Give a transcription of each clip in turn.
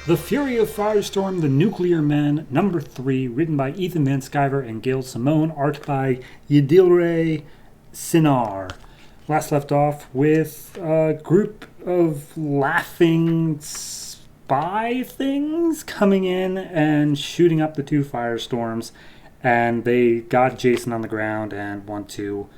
The Fury of Firestorm, The Nuclear Men, number 3, written by Ethan Van Sciver and Gail Simone, art by Yadilray Sinar. Last left off with a group of laughing spy things coming in and shooting up the two firestorms, and they got Jason on the ground and want to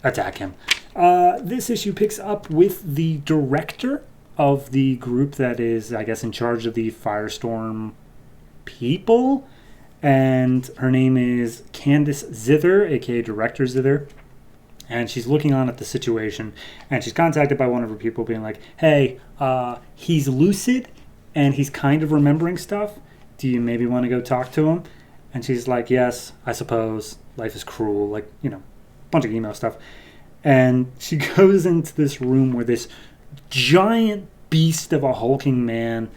attack him. This issue picks up with the director of the group that is, I guess, in charge of the Firestorm people, and her name is Candace Zither, aka Director Zither, and she's looking on at the situation, and she's contacted by one of her people being like, hey, he's lucid, and he's kind of remembering stuff. Do you maybe want to go talk to him? And she's like, yes, I suppose. Life is cruel, like, bunch of email stuff. And she goes into this room where this giant beast of a hulking man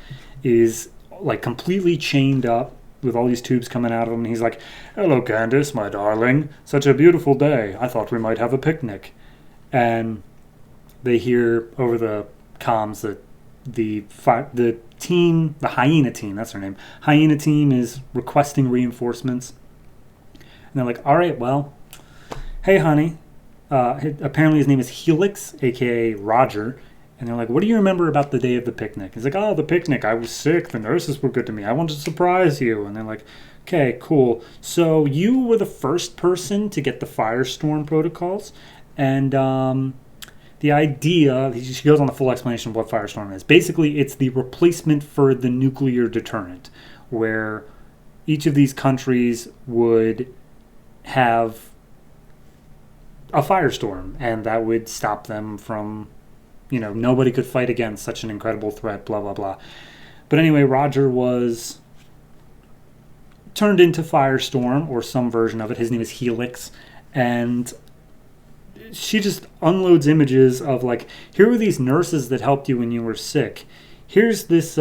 is like completely chained up with all these tubes coming out of him. And he's like, hello, Candace, my darling. Such a beautiful day. I thought we might have a picnic. And they hear over the comms that the team, the Hyena team, that's her name. Hyena team is requesting reinforcements. And they're like, all right, well, hey, honey. Apparently his name is Helix, a.k.a. Roger. And they're like, what do you remember about the day of the picnic? He's like, oh, the picnic. I was sick. The nurses were good to me. I wanted to surprise you. And they're like, okay, cool. So you were the first person to get the Firestorm protocols. And the idea, she goes on the full explanation of what Firestorm is. Basically, it's the replacement for the nuclear deterrent, where each of these countries would have a firestorm, and that would stop them from, nobody could fight against such an incredible threat, blah, blah, blah. But anyway, Roger was turned into Firestorm, or some version of it. His name is Helix, and she just unloads images of, like, here were these nurses that helped you when you were sick. Here's this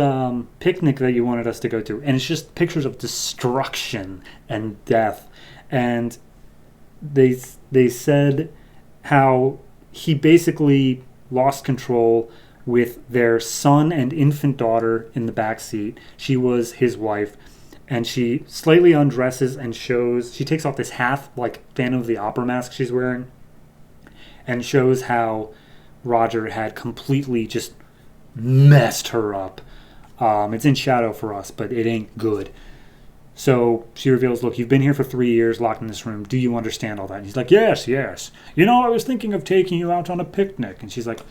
picnic that you wanted us to go to. And it's just pictures of destruction and death. And they said how he basically lost control with their son and infant daughter in the back seat. She was his wife, and she slightly undresses and shows, she takes off this half like Phantom of the Opera mask she's wearing, and shows how Roger had completely just messed her up. It's in shadow for us, but it ain't good. So she reveals, look, you've been here for 3 years locked in this room. Do you understand all that? And he's like, yes. I was thinking of taking you out on a picnic. And she's like,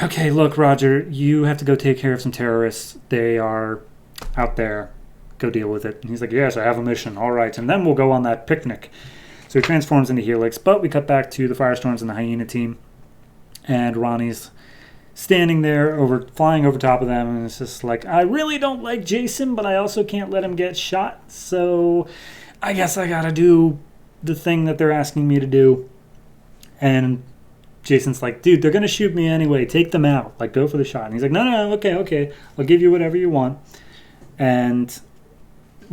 okay, look, Roger, you have to go take care of some terrorists. They are out there. Go deal with it. And he's like, yes, I have a mission. All right. And then we'll go on that picnic. So he transforms into Helix. But we cut back to the Firestorms and the Hyena team. And Ronnie's standing there, flying over top of them, and it's just like, I really don't like Jason, but I also can't let him get shot, so I guess I gotta do the thing that they're asking me to do. And Jason's like, dude, they're gonna shoot me anyway, take them out, like, go for the shot. And he's like, no, okay, I'll give you whatever you want. And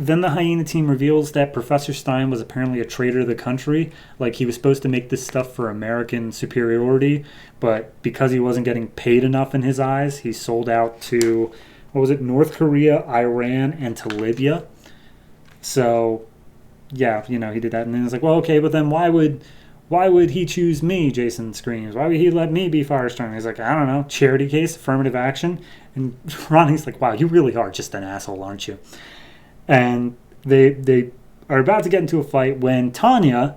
then the Hyena team reveals that Professor Stein was apparently a traitor to the country. Like, he was supposed to make this stuff for American superiority, but because he wasn't getting paid enough in his eyes, he sold out to, North Korea, Iran, and to Libya. So, yeah, he did that. And then it's like, well, okay, but then why would he choose me, Jason screams. Why would he let me be Firestorm? He's like, I don't know, charity case, affirmative action. And Ronnie's like, wow, you really are just an asshole, aren't you? And they are about to get into a fight when Tanya,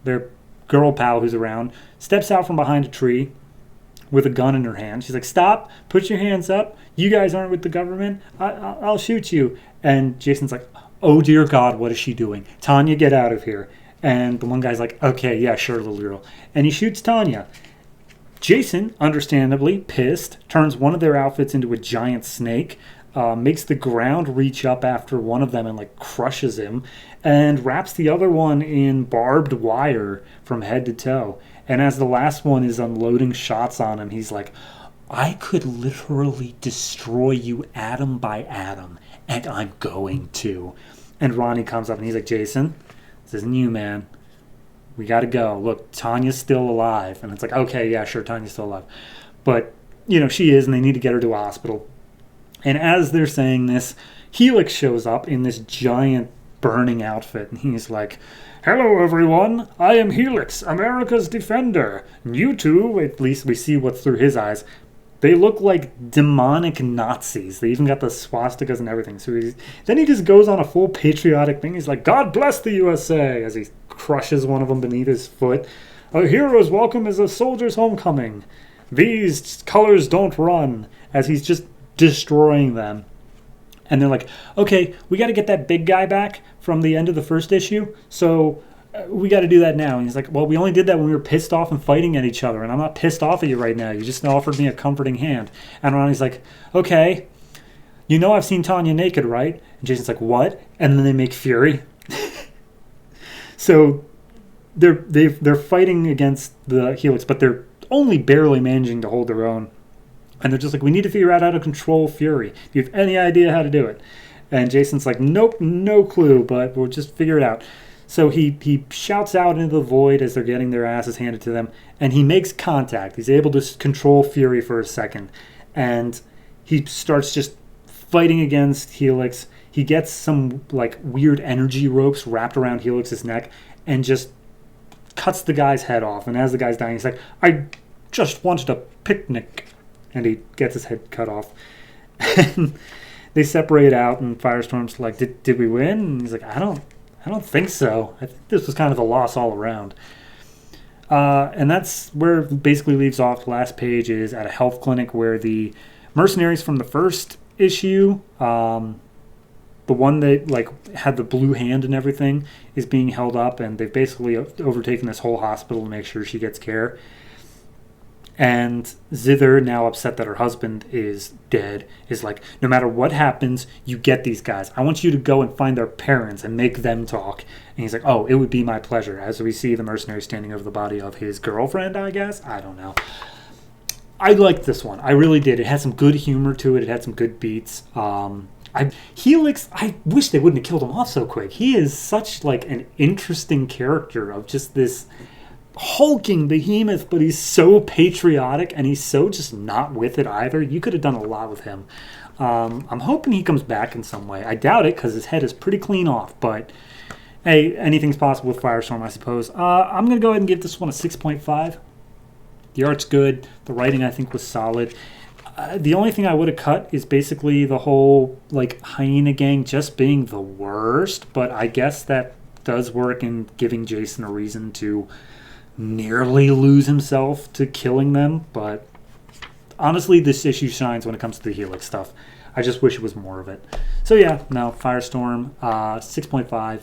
their girl pal who's around, steps out from behind a tree with a gun in her hand. She's like, stop, put your hands up. You guys aren't with the government. I'll shoot you. And Jason's like, oh, dear God, what is she doing? Tanya, get out of here. And the one guy's like, okay, yeah, sure, little girl. And he shoots Tanya. Jason, understandably pissed, turns one of their outfits into a giant snake, makes the ground reach up after one of them and like crushes him, and wraps the other one in barbed wire from head to toe. And as the last one is unloading shots on him, he's like, I could literally destroy you atom by atom, and I'm going to. And Ronnie comes up and he's like, Jason, this isn't you, man. We gotta go. Look, Tanya's still alive. And it's like, okay, yeah, sure, Tanya's still alive. But, she is, and they need to get her to a hospital. And as they're saying this, Helix shows up in this giant burning outfit, and he's like, "Hello, everyone. I am Helix, America's defender. And you two," at least we see what's through his eyes, they look like demonic Nazis. They even got the swastikas and everything. So then he just goes on a full patriotic thing. He's like, "God bless the USA," as he crushes one of them beneath his foot. "A hero's welcome is a soldier's homecoming. These colors don't run," as he's just destroying them. And they're like, "Okay, we got to get that big guy back from the end of the first issue. So we got to do that now." And he's like, "Well, we only did that when we were pissed off and fighting at each other. And I'm not pissed off at you right now. You just offered me a comforting hand." And Ronnie's like, "Okay, you know I've seen Tanya naked, right?" And Jason's like, "What?" And then they make Fury. So they're fighting against the Helix, but they're only barely managing to hold their own. And they're just like, "We need to figure out how to control Fury. Do you have any idea how to do it?" And Jason's like, "Nope, no clue, but we'll just figure it out." So he shouts out into the void as they're getting their asses handed to them, and he makes contact. He's able to control Fury for a second, and he starts just fighting against Helix. He gets some like weird energy ropes wrapped around Helix's neck and just cuts the guy's head off. And as the guy's dying, he's like, "I just wanted a picnic." And he gets his head cut off. And they separate out, and Firestorm's like, did we win? And he's like, I don't think so. I think this was kind of a loss all around. And that's where it basically leaves off. The last page is at a health clinic where the mercenaries from the first issue, the one that like had the blue hand and everything, is being held up, and they've basically overtaken this whole hospital to make sure she gets care. And Zither, now upset that her husband is dead, is like, "No matter what happens, you get these guys. I want you to go and find their parents and make them talk." And he's like, "Oh, it would be my pleasure." As we see the mercenary standing over the body of his girlfriend, I guess. I don't know. I liked this one. I really did. It had some good humor to it. It had some good beats. Helix, I wish they wouldn't have killed him off so quick. He is such like an interesting character of just this hulking behemoth, but he's so patriotic and he's so just not with it either. You could have done a lot with him. I'm hoping he comes back in some way. I doubt it because his head is pretty clean off, but hey, anything's possible with Firestorm, I suppose. I'm going to go ahead and give this one a 6.5. The art's good. The writing, I think, was solid. The only thing I would have cut is basically the whole like hyena gang just being the worst, but I guess that does work in giving Jason a reason to nearly lose himself to killing them. But honestly, this issue shines when it comes to the Helix stuff. I just wish it was more of it. So yeah, no, Firestorm, 6.5.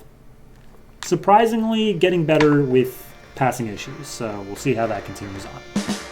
Surprisingly getting better with passing issues, so we'll see how that continues on.